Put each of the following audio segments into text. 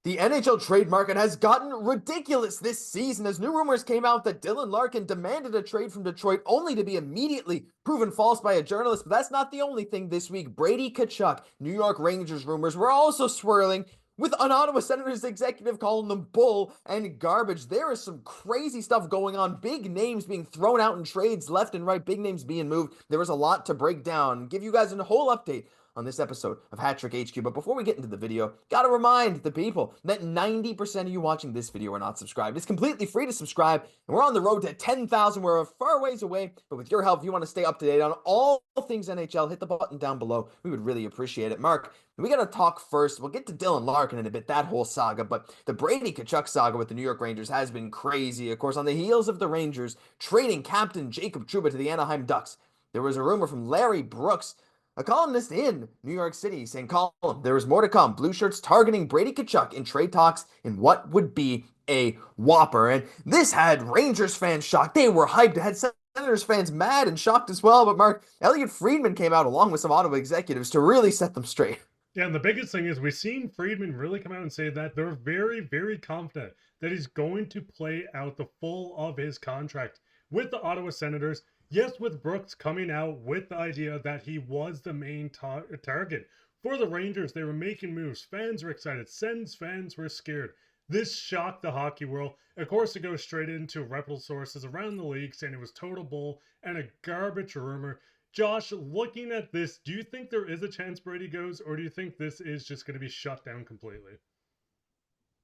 The NHL trade market has gotten ridiculous this season as new rumors came out that Dylan Larkin demanded a trade from Detroit only to be immediately proven false by a journalist. But that's not the only thing this week. Brady Tkahuck, New York Rangers rumors were also swirling, with an Ottawa Senators executive calling them bull and garbage. There is some crazy stuff going on. Big names being thrown out in trades left and right. Big names being moved. There is a lot to break down and give you guys a whole update on this episode of Hat Trick HQ. But before we get into the video, gotta remind the people that 90% of you watching this video are not subscribed. It's completely free to subscribe, and we're on the road to 10,000. We're a far ways away, but with your help, if you want to stay up to date on all things NHL, hit the button down below. We would really appreciate it. Mark, we got to talk first. We'll get to Dylan Larkin in a bit, that whole saga, but the Brady Tkahuck saga with the New York Rangers has been crazy. Of course, on the heels of the Rangers trading captain Jacob Trouba to the Anaheim Ducks, there was a rumor from Larry Brooks, a columnist in New York City, saying, "Column, there is more to come. Blue Shirts targeting Brady Tkahuck in trade talks in what would be a whopper." And this had Rangers fans shocked. They were hyped. It had Senators fans mad and shocked as well. But Mark, Elliot Friedman came out along with some Ottawa executives to really set them straight. Yeah, and the biggest thing is we've seen Friedman really come out and say that they're very, very confident that he's going to play out the full of his contract with the Ottawa Senators. Yes, with Brooks coming out with the idea that he was the main target for the Rangers. They were making moves. Fans were excited. Sens fans were scared. This shocked the hockey world. Of course, it goes straight into reputable sources around the league saying it was total bull and a garbage rumor. Josh, looking at this, do you think there is a chance Brady goes, or do you think this is just going to be shut down completely?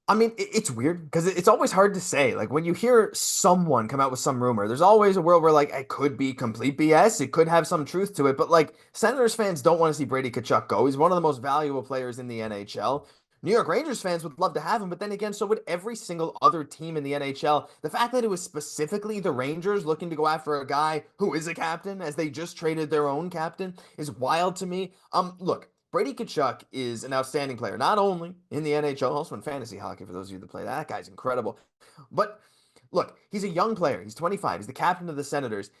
I mean, it's weird because it's always hard to say. Like when you hear someone come out with some rumor, there's always a world where like it could be complete BS. It could have some truth to it. But like Senators fans don't want to see Brady Tkahuck go. He's one of the most valuable players in the NHL. New York Rangers fans would love to have him, but then again, so would every single other team in the NHL. The fact that it was specifically the Rangers looking to go after a guy who is a captain, as they just traded their own captain, is wild to me. Look, Brady Tkahuck is an outstanding player, not only in the NHL, also in fantasy hockey, for those of you that play. That guy's incredible. But look, he's a young player. He's 25. He's the captain of the Senators.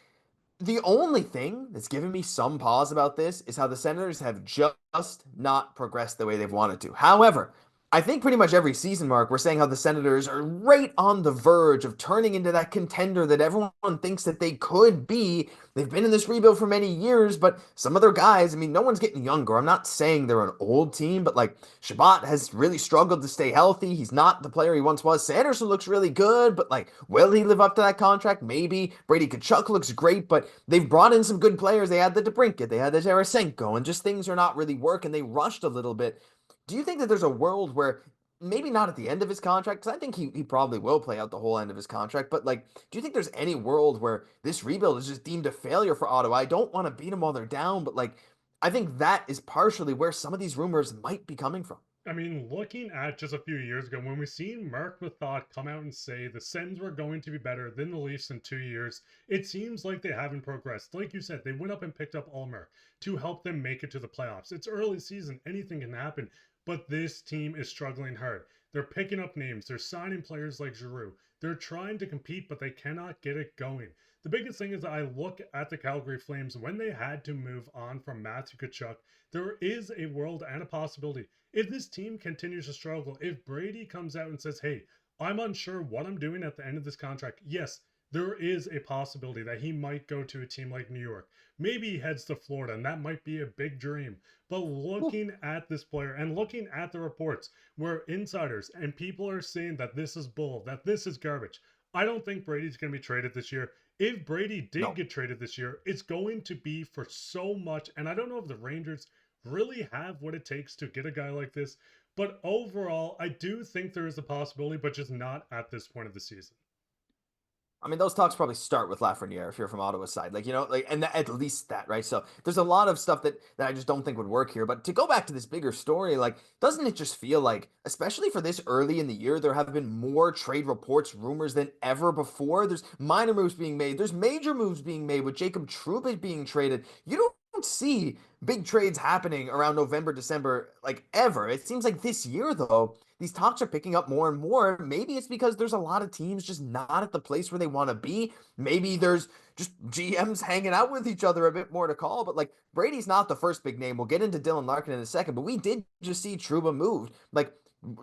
The only thing that's given me some pause about this is how the Senators have just not progressed the way they've wanted to. However, I think pretty much every season, Mark, we're saying how the Senators are right on the verge of turning into that contender that everyone thinks that they could be. They've been in this rebuild for many years, but some of their guys, I mean, no one's getting younger. I'm not saying they're an old team, but like Shabbat has really struggled to stay healthy. He's not the player he once was. Sanderson looks really good, but like, will he live up to that contract? Maybe. Brady Tkahuck looks great, but they've brought in some good players. They had the DeBrincat, they had the Tarasenko, and just things are not really working. They rushed a little bit. Do you think that there's a world where maybe not at the end of his contract, because I think he probably will play out the whole end of his contract, but like, do you think there's any world where this rebuild is just deemed a failure for Ottawa? I don't want to beat them while they're down, but like, I think that is partially where some of these rumors might be coming from. I mean, looking at just a few years ago, when we seen Mark Methot come out and say the Sens were going to be better than the Leafs in 2 years, it seems like they haven't progressed. Like you said, they went up and picked up Ulmer to help them make it to the playoffs. It's early season, anything can happen, but this team is struggling hard. They're picking up names, they're signing players like Giroux. They're trying to compete, but they cannot get it going. The biggest thing is that I look at the Calgary Flames when they had to move on from Matthew Tkachuk. There is a world and a possibility. If this team continues to struggle, if Brady comes out and says, hey, I'm unsure what I'm doing at the end of this contract, yes, there is a possibility that he might go to a team like New York. Maybe he heads to Florida, and that might be a big dream. But looking at this player and looking at the reports where insiders and people are saying that this is bull, that this is garbage, I don't think Brady's going to be traded this year. If Brady did No. get traded this year, it's going to be for so much. And I don't know if the Rangers really have what it takes to get a guy like this. But overall, I do think there is a possibility, but just not at this point of the season. I mean, those talks probably start with Lafreniere if you're from Ottawa's side, like like, and at least that, right? So there's a lot of stuff that I just don't think would work here. But to go back to this bigger story, like, doesn't it just feel like, especially for this early in the year, there have been more trade reports, rumors than ever before? There's minor moves being made, there's major moves being made with Jacob Trouba being traded. You don't see big trades happening around November, December, like ever. It seems like this year, though, these talks are picking up more and more. Maybe it's because there's a lot of teams just not at the place where they want to be. Maybe there's just GMs hanging out with each other a bit more to call. But like Brady's not the first big name. We'll get into Dylan Larkin in a second, but we did just see Trouba moved. Like,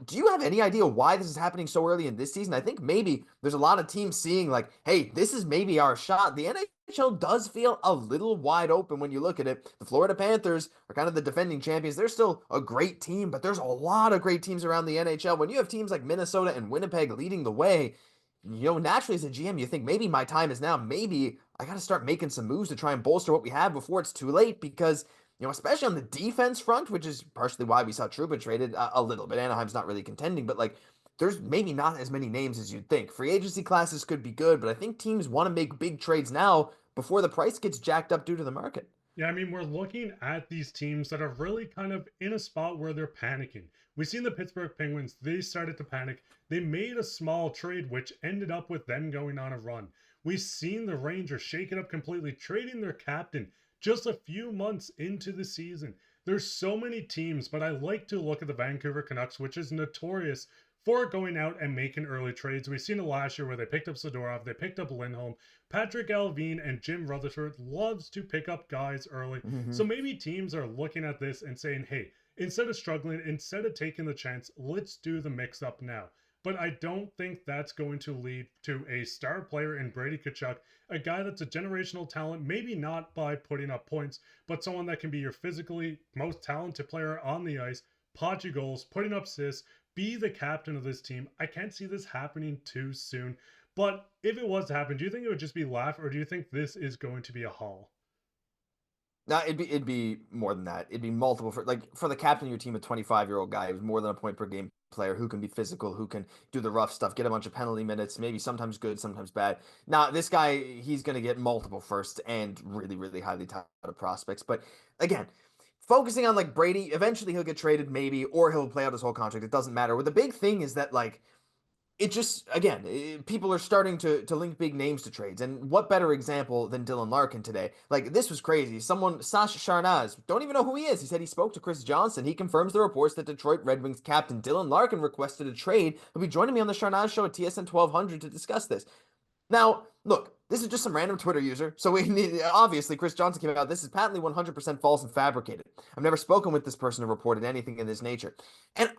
Do you have any idea why this is happening so early in this season? I think maybe there's a lot of teams seeing like, hey, this is maybe our shot. The NHL does feel a little wide open when you look at it. The Florida Panthers are kind of the defending champions. They're still a great team, but there's a lot of great teams around the NHL. When you have teams like Minnesota and Winnipeg leading the way, naturally as a GM, you think maybe my time is now. Maybe I got to start making some moves to try and bolster what we have before it's too late because especially on the defense front, which is partially why we saw Trouba traded a little bit. Anaheim's not really contending, but like there's maybe not as many names as you'd think. Free agency classes could be good, but I think teams want to make big trades now before the price gets jacked up due to the market. Yeah, I mean, we're looking at these teams that are really kind of in a spot where they're panicking. We've seen the Pittsburgh Penguins, they started to panic. They made a small trade, which ended up with them going on a run. We've seen the Rangers shake it up completely, trading their captain just a few months into the season. There's so many teams, but I like to look at the Vancouver Canucks, which is notorious for going out and making early trades. We've seen it last year where they picked up Sidorov, they picked up Lindholm, Patrick Alvin, and Jim Rutherford loves to pick up guys early. Mm-hmm. So maybe teams are looking at this and saying, hey, instead of struggling, instead of taking the chance, let's do the mix up now. But I don't think that's going to lead to a star player in Brady Tkahuck, a guy that's a generational talent, maybe not by putting up points, but someone that can be your physically most talented player on the ice, pot you goals, putting up assists, be the captain of this team. I can't see this happening too soon. But if it was to happen, do you think it would just be laugh, or do you think this is going to be a haul? No, it'd be more than that. It'd be multiple for the captain of your team, a 25-year-old guy who's more than a point per game player who can be physical, who can do the rough stuff, get a bunch of penalty minutes, maybe sometimes good, sometimes bad. Now, this guy, he's going to get multiple firsts and really, really highly touted prospects. But again, focusing on like Brady, eventually he'll get traded, maybe, or he'll play out his whole contract. It doesn't matter. Well, the big thing is that like it just again people are starting to link big names to trades, and what better example than Dylan Larkin today? Like this was crazy. Someone, Sasha Sharnaz, don't even know who he is. He said he spoke to Chris Johnson. He confirms the reports that Detroit Red Wings captain Dylan Larkin requested a trade. He'll be joining me on the Sharnaz show at TSN 1200 to discuss this. Now look, this is just some random Twitter user, so obviously Chris Johnson came out, this is patently 100% false and fabricated. I've never spoken with this person or reported anything in this nature. And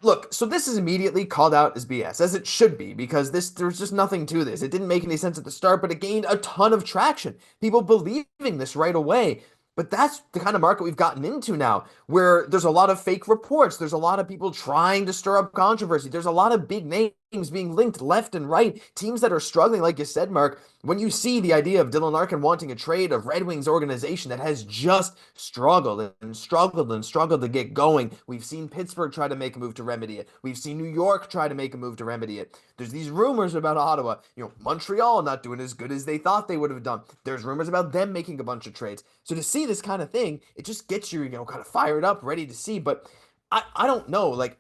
look, so this is immediately called out as BS, as it should be, because there's just nothing to this. It didn't make any sense at the start, but it gained a ton of traction. People believing this right away. But that's the kind of market we've gotten into now, where there's a lot of fake reports. There's a lot of people trying to stir up controversy. There's a lot of big names being linked left and right. Teams that are struggling, like you said, Mark, when you see the idea of Dylan Larkin wanting a trade of Red Wings organization that has just struggled and struggled and struggled to get going. We've seen Pittsburgh try to make a move to remedy it. We've seen New York try to make a move to remedy it. There's these rumors about Ottawa, Montreal not doing as good as they thought they would have done. There's rumors about them making a bunch of trades. So to see this kind of thing, it just gets you, kind of fired up, ready to see. But I don't know, like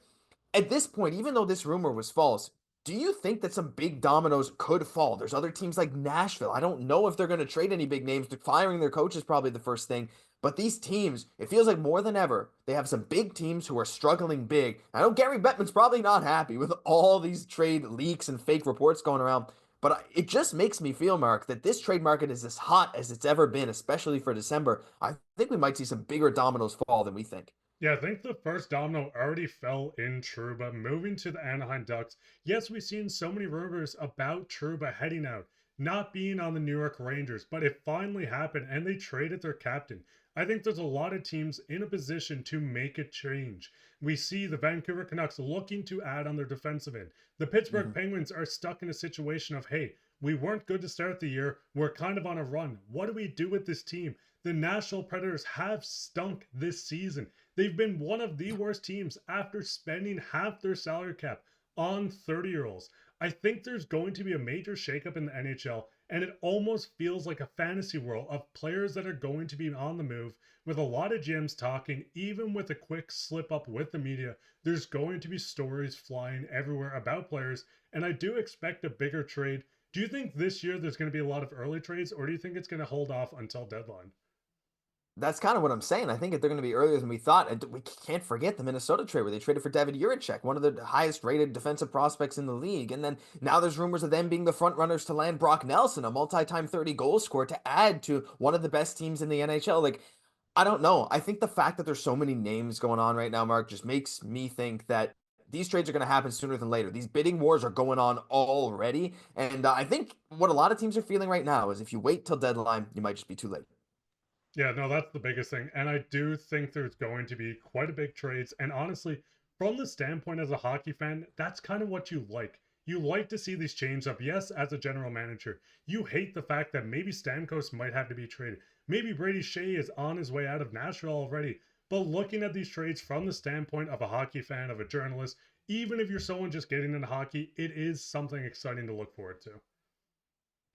at this point, even though this rumor was false, do you think that some big dominoes could fall? There's other teams like Nashville. I don't know if they're going to trade any big names. Firing their coach is probably the first thing. But these teams, it feels like more than ever, they have some big teams who are struggling big. I know Gary Bettman's probably not happy with all these trade leaks and fake reports going around. But it just makes me feel, Mark, that this trade market is as hot as it's ever been, especially for December. I think we might see some bigger dominoes fall than we think. Yeah, I think the first domino already fell in Trouba, moving to the Anaheim Ducks. Yes, we've seen so many rumors about Trouba heading out, not being on the New York Rangers, but it finally happened and they traded their captain. I think there's a lot of teams in a position to make a change. We see the Vancouver Canucks looking to add on their defensive end. The Pittsburgh Mm-hmm. Penguins are stuck in a situation of, hey, we weren't good to start the year. We're kind of on a run. What do we do with this team? The Nashville Predators have stunk this season. They've been one of the worst teams after spending half their salary cap on 30-year-olds. I think there's going to be a major shakeup in the NHL, and it almost feels like a fantasy world of players that are going to be on the move, with a lot of GMs talking, even with a quick slip up with the media. There's going to be stories flying everywhere about players, and I do expect a bigger trade. Do you think this year there's going to be a lot of early trades, or do you think it's going to hold off until deadline? That's kind of what I'm saying. I think that they're going to be earlier than we thought. And we can't forget the Minnesota trade where they traded for David Jiricek, one of the highest rated defensive prospects in the league. And then now there's rumors of them being the front runners to land Brock Nelson, a multi-time 30 goal scorer, to add to one of the best teams in the NHL. Like, I don't know. I think the fact that there's so many names going on right now, Mark, just makes me think that these trades are going to happen sooner than later. These bidding wars are going on already. And I think what a lot of teams are feeling right now is if you wait till deadline, you might just be too late. Yeah, no, that's the biggest thing. And I do think there's going to be quite a big trades. And honestly, from the standpoint as a hockey fan, that's kind of what you like. You like to see these change up. Yes, as a general manager, you hate the fact that maybe Stamkos might have to be traded. Maybe Brady Shea is on his way out of Nashville already. But looking at these trades from the standpoint of a hockey fan, of a journalist, even if you're someone just getting into hockey, it is something exciting to look forward to.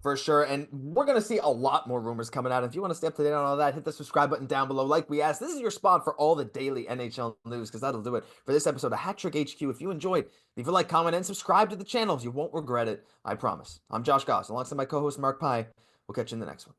For sure. And we're going to see a lot more rumors coming out. If you want to stay up to date on all that, hit the subscribe button down below. Like we asked, this is your spot for all the daily NHL news because that'll do it for this episode of Hat Trick HQ. If you enjoyed, leave a like, comment, and subscribe to the channel. You won't regret it. I promise. I'm Josh Gosse alongside my co host, Mark Pye. We'll catch you in the next one.